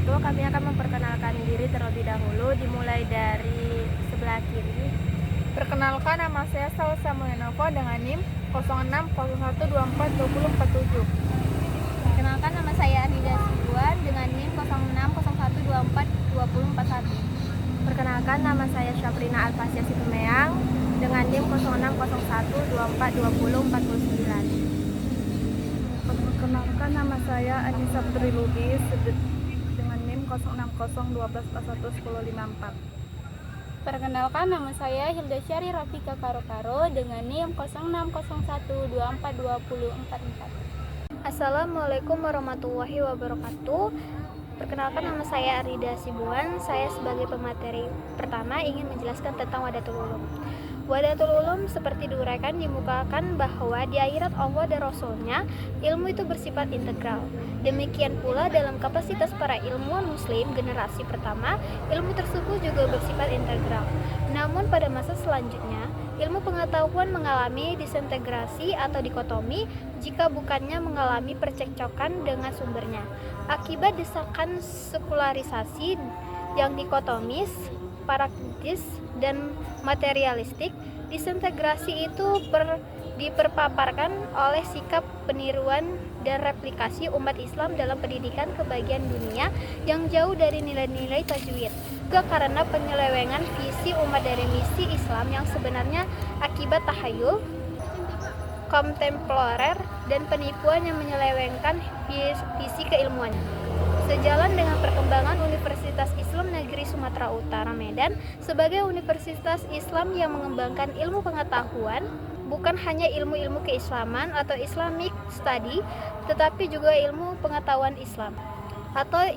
wabarakatuh. Kami akan memperkenalkan diri terlebih dahulu, dimulai dari sebelah kiri. Perkenalkan, nama saya Salsa Mulyanovo dengan NIM 0601242047. Perkenalkan, nama saya Anida Sibuan dengan NIM 0601242041. Perkenalkan, nama saya Syafrina Alfasya Situmeang dengan NIM 0601242049. Perkenalkan, nama saya Anissa Putri Lubis dengan NIM 060112411054. Perkenalkan, nama saya Hilda Syari Rafika Karo dengan NIM 0601242044. Assalamualaikum warahmatullahi wabarakatuh. Perkenalkan, nama saya Arida Sibuan. Saya sebagai pemateri pertama ingin menjelaskan tentang Wahdatul Ulum. Wahdatul Ulum seperti diuraikan dimukakan bahwa di akhirat Allah dan Rasulnya, ilmu itu bersifat integral. Demikian pula dalam kapasitas para ilmuwan muslim generasi pertama, ilmu tersebut juga bersifat integral. Namun pada masa selanjutnya, ilmu pengetahuan mengalami disintegrasi atau dikotomi jika bukannya mengalami percekcokan dengan sumbernya. Akibat desakan sekularisasi yang dikotomis, praktis, dan materialistik, disintegrasi itu diperpaparkan oleh sikap peniruan dan replikasi umat Islam dalam pendidikan kebagian dunia yang jauh dari nilai-nilai tajwid. Juga karena penyelewengan visi umat dari misi Islam yang sebenarnya akibat tahayul, kontemporer, dan penipuan yang menyelewengkan visi keilmuan. Sejalan dengan perkembangan Universitas Islam Negeri Sumatera Utara Medan sebagai universitas Islam yang mengembangkan ilmu pengetahuan, bukan hanya ilmu-ilmu keislaman atau Islamic study, tetapi juga ilmu pengetahuan Islam atau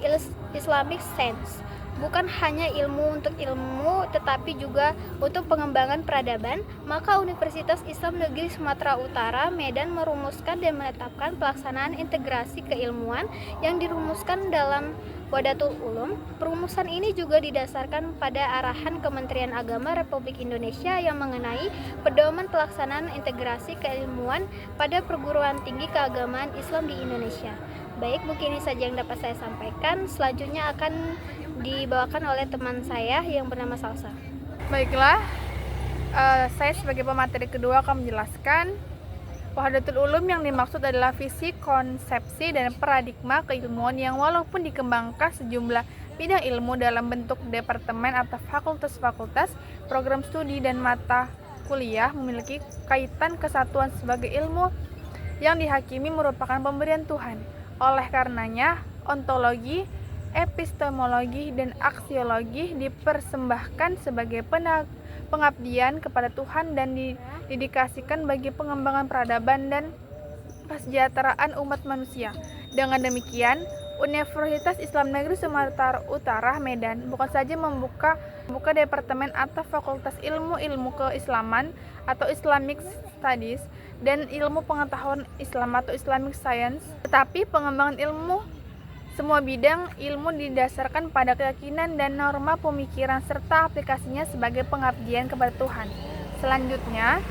Islamic science. Bukan hanya ilmu untuk ilmu, tetapi juga untuk pengembangan peradaban, maka Universitas Islam Negeri Sumatera Utara Medan merumuskan dan menetapkan pelaksanaan integrasi keilmuan yang dirumuskan dalam Wahdatul Ulum. Perumusan ini juga didasarkan pada arahan Kementerian Agama Republik Indonesia yang mengenai pedoman pelaksanaan integrasi keilmuan pada perguruan tinggi keagamaan Islam di Indonesia. Baik, mungkin ini saja yang dapat saya sampaikan. Selanjutnya akan dibawakan oleh teman saya yang bernama Salsa. Baiklah, saya sebagai pemateri kedua akan menjelaskan Wahdatul Ulum yang dimaksud adalah visi, konsepsi, dan paradigma keilmuan yang walaupun dikembangkan sejumlah bidang ilmu dalam bentuk departemen atau fakultas-fakultas, program studi, dan mata kuliah memiliki kaitan kesatuan sebagai ilmu yang dihakimi merupakan pemberian Tuhan. Oleh karenanya, ontologi, epistemologi, dan aksiologi dipersembahkan sebagai pengabdian kepada Tuhan dan didedikasikan bagi pengembangan peradaban dan kesejahteraan umat manusia. Dengan demikian, Universitas Islam Negeri Sumatera Utara Medan bukan saja membuka departemen atau fakultas ilmu-ilmu keislaman atau Islamic Studies dan ilmu pengetahuan Islam atau Islamic Science, tetapi pengembangan ilmu semua bidang ilmu didasarkan pada keyakinan dan norma pemikiran serta aplikasinya sebagai pengabdian kepada Tuhan. Selanjutnya,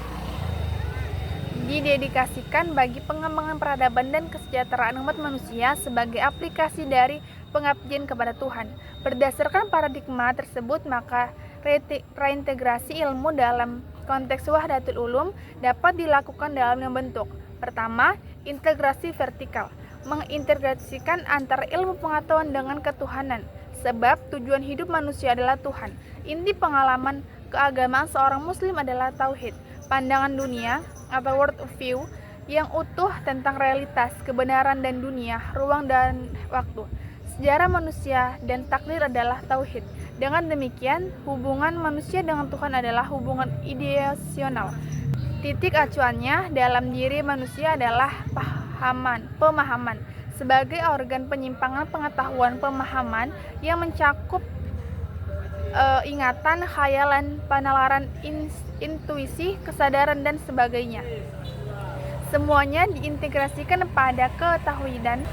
didedikasikan bagi pengembangan peradaban dan kesejahteraan umat manusia sebagai aplikasi dari pengabdian kepada Tuhan. Berdasarkan paradigma tersebut, maka reintegrasi ilmu dalam konteks Wahdatul Ulum dapat dilakukan dalam bentuk. Pertama, integrasi vertikal, mengintegrasikan antara ilmu pengetahuan dengan ketuhanan, sebab tujuan hidup manusia adalah Tuhan. Inti pengalaman keagamaan seorang muslim adalah tauhid, pandangan dunia atau world of view yang utuh tentang realitas, kebenaran dan dunia, ruang dan waktu. Sejarah manusia dan takdir adalah tauhid. Dengan demikian, hubungan manusia dengan Tuhan adalah hubungan ideasional. Titik acuannya dalam diri manusia adalah pemahaman sebagai organ penyimpangan pengetahuan pemahaman yang mencakup ingatan, khayalan, penalaran, intuisi, kesadaran, dan sebagainya. Semuanya diintegrasikan pada ketauhidan.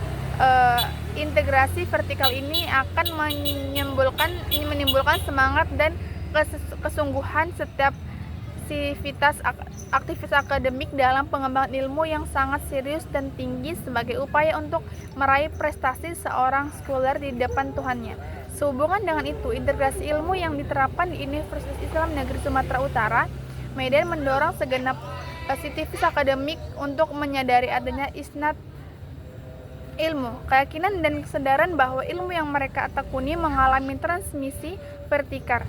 Integrasi vertikal ini akan menimbulkan semangat dan kesungguhan setiap aktivitas akademik dalam pengembangan ilmu yang sangat serius dan tinggi sebagai upaya untuk meraih prestasi seorang scholar di depan Tuhannya. Sehubungan dengan itu, integrasi ilmu yang diterapkan di Universitas Islam Negeri Sumatera Utara, Medan mendorong segenap sivitas akademik untuk menyadari adanya isnad ilmu, keyakinan dan kesadaran bahwa ilmu yang mereka tekuni mengalami transmisi vertikal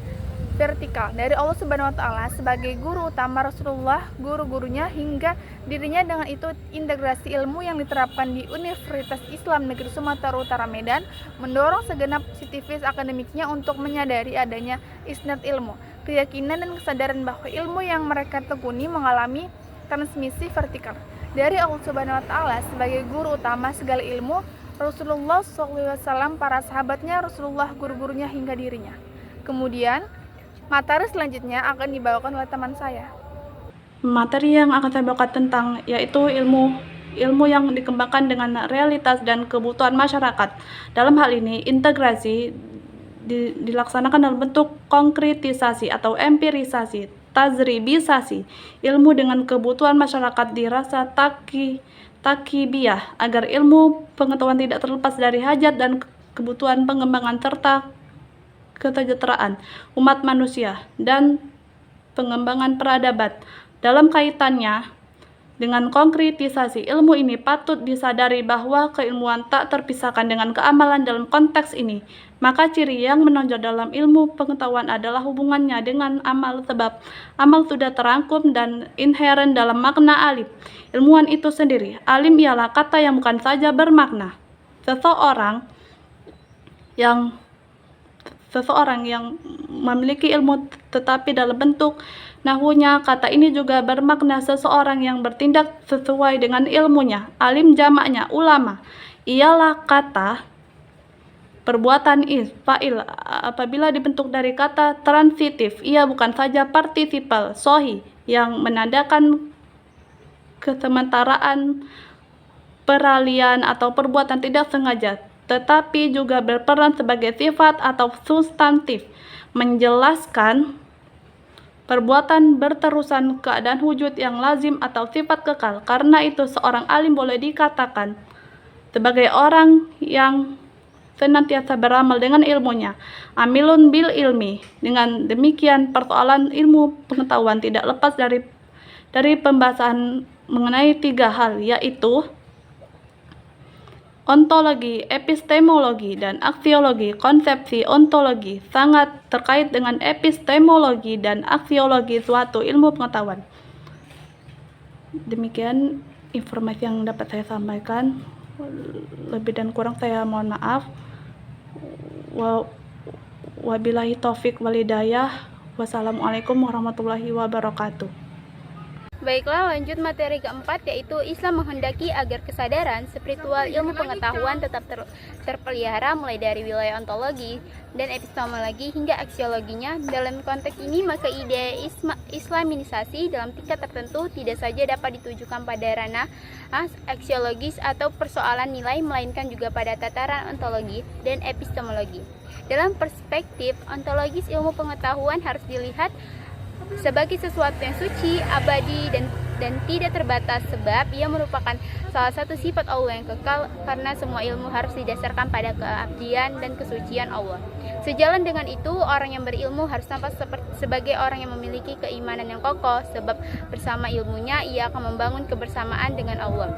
dari Allah Subhanahu wa taala sebagai guru utama Rasulullah, guru-gurunya hingga dirinya. Dengan itu, integrasi ilmu yang diterapkan di Universitas Islam Negeri Sumatera Utara Medan mendorong segenap sivitas akademiknya untuk menyadari adanya isnad ilmu, keyakinan dan kesadaran bahwa ilmu yang mereka tekuni mengalami transmisi vertikal dari Allah Subhanahu wa taala sebagai guru utama segala ilmu, Rasulullah SAW, para sahabatnya, Rasulullah, guru-gurunya hingga dirinya. Kemudian materi selanjutnya akan dibawakan oleh teman saya. Materi yang akan saya bawakan tentang yaitu ilmu yang dikembangkan dengan realitas dan kebutuhan masyarakat. Dalam hal ini, integrasi dilaksanakan dalam bentuk konkretisasi atau empirisasi, tajribisasi ilmu dengan kebutuhan masyarakat dirasa takibiyah agar ilmu pengetahuan tidak terlepas dari hajat dan kebutuhan pengembangan serta kesejahteraan umat manusia dan pengembangan peradaban. Dalam kaitannya dengan konkretisasi ilmu ini, patut disadari bahwa keilmuan tak terpisahkan dengan keamalan. Dalam konteks ini, maka ciri yang menonjol dalam ilmu pengetahuan adalah hubungannya dengan amal, sebab amal sudah terangkum dan inheren dalam makna alim. Ilmuwan itu sendiri, alim ialah kata yang bukan saja bermakna seseorang yang memiliki ilmu, tetapi dalam bentuk nahwunya kata ini juga bermakna seseorang yang bertindak sesuai dengan ilmunya. Alim jamaknya ulama ialah kata perbuatan fa'il apabila dibentuk dari kata transitif. Ia bukan saja partisipal sohi yang menandakan kesementaraan, peralihan atau perbuatan tidak sengaja, tetapi juga berperan sebagai sifat atau substantif, menjelaskan perbuatan berterusan, keadaan wujud yang lazim atau sifat kekal. Karena itu, seorang alim boleh dikatakan sebagai orang yang senantiasa beramal dengan ilmunya, amilun bil ilmi. Dengan demikian, persoalan ilmu pengetahuan tidak lepas dari pembahasan mengenai 3 hal, yaitu ontologi, epistemologi, dan aksiologi. Konsepsi ontologi sangat terkait dengan epistemologi dan aksiologi suatu ilmu pengetahuan. Demikian informasi yang dapat saya sampaikan. Lebih dan kurang saya mohon maaf. Wabillahi taufik walhidayah. Wassalamualaikum warahmatullahi wabarakatuh. Baiklah, lanjut materi keempat, yaitu Islam menghendaki agar kesadaran spiritual ilmu pengetahuan tetap terpelihara mulai dari wilayah ontologi dan epistemologi hingga aksiologinya. Dalam konteks ini, maka ide islamisasi dalam tingkat tertentu tidak saja dapat ditujukan pada ranah aksiologis atau persoalan nilai, melainkan juga pada tataran ontologi dan epistemologi. Dalam perspektif ontologis, ilmu pengetahuan harus dilihat sebagai sesuatu yang suci, abadi, dan tidak terbatas, sebab ia merupakan salah satu sifat Allah yang kekal, karena semua ilmu harus didasarkan pada keabdian dan kesucian Allah. Sejalan dengan itu, orang yang berilmu harus tampak sebagai orang yang memiliki keimanan yang kokoh, sebab bersama ilmunya ia akan membangun kebersamaan dengan Allah.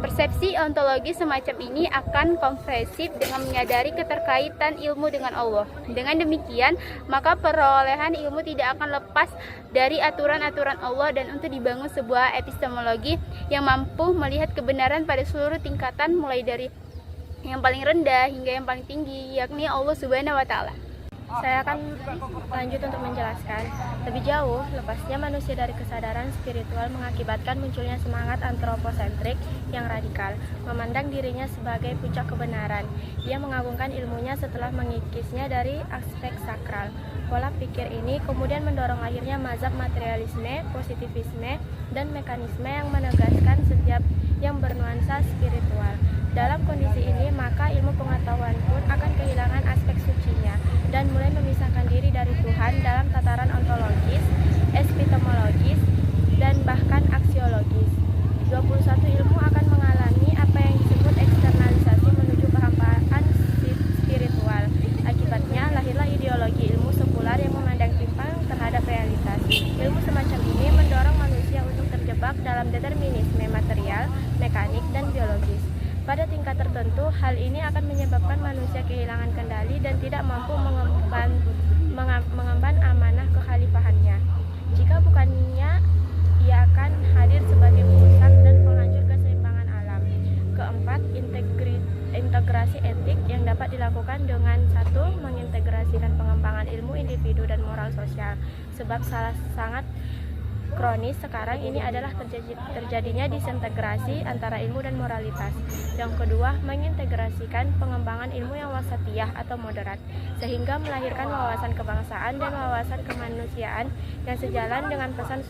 Persepsi ontologi semacam ini akan komprehensif dengan menyadari keterkaitan ilmu dengan Allah. Dengan demikian, maka perolehan ilmu tidak akan lepas dari aturan-aturan Allah, dan untuk dibangun sebuah epistemologi yang mampu melihat kebenaran pada seluruh tingkatan, mulai dari yang paling rendah hingga yang paling tinggi, yakni Allah Subhanahu wa taala. Saya akan lanjut untuk menjelaskan lebih jauh. Lepasnya manusia dari kesadaran spiritual mengakibatkan munculnya semangat antroposentrik yang radikal, memandang dirinya sebagai puncak kebenaran. Ia mengagungkan ilmunya setelah mengikisnya dari aspek sakral. Pola pikir ini kemudian mendorong lahirnya mazhab materialisme, positivisme, dan mekanisme yang menegaskan setiap yang bernuansa spiritual. Dalam kondisi ini, maka ilmu pengetahuan pun akan kehilangan aspek sucinya dan mulai memisahkan diri dari Tuhan dalam tataran ontologis, epistemologis, Hal ini akan menyebabkan manusia kehilangan kendali dan tidak mampu mengemban amanah kekhalifahannya. Jika bukannya, ia akan hadir sebagai perusak dan penghancur keseimbangan alam. Keempat, integrasi etik yang dapat dilakukan dengan satu, mengintegrasikan pengembangan ilmu individu dan moral sosial. Sebab sangat kronis sekarang ini adalah terjadinya disintegrasi antara ilmu dan moralitas. Yang kedua, mengintegrasikan pengembangan ilmu yang wasatiyah atau moderat, sehingga melahirkan wawasan kebangsaan dan wawasan kemanusiaan yang sejalan dengan pesan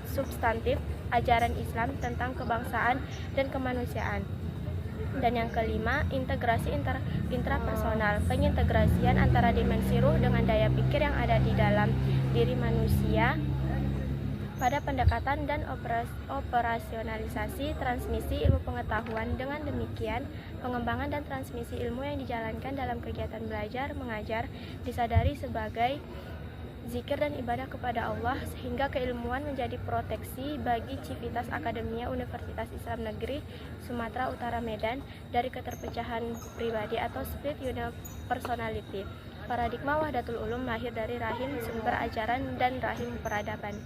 substantif ajaran Islam tentang kebangsaan dan kemanusiaan. Dan yang kelima, integrasi intrapersonal, pengintegrasian antara dimensi ruh dengan daya pikir yang ada di dalam diri manusia pada pendekatan dan operasionalisasi transmisi ilmu pengetahuan. Dengan demikian, pengembangan dan transmisi ilmu yang dijalankan dalam kegiatan belajar mengajar disadari sebagai zikir dan ibadah kepada Allah, sehingga keilmuan menjadi proteksi bagi Civitas Akademia Universitas Islam Negeri Sumatera Utara Medan dari keterpecahan pribadi atau split personality. Paradigma Wahdatul Ulum lahir dari rahim sumber ajaran dan rahim peradaban.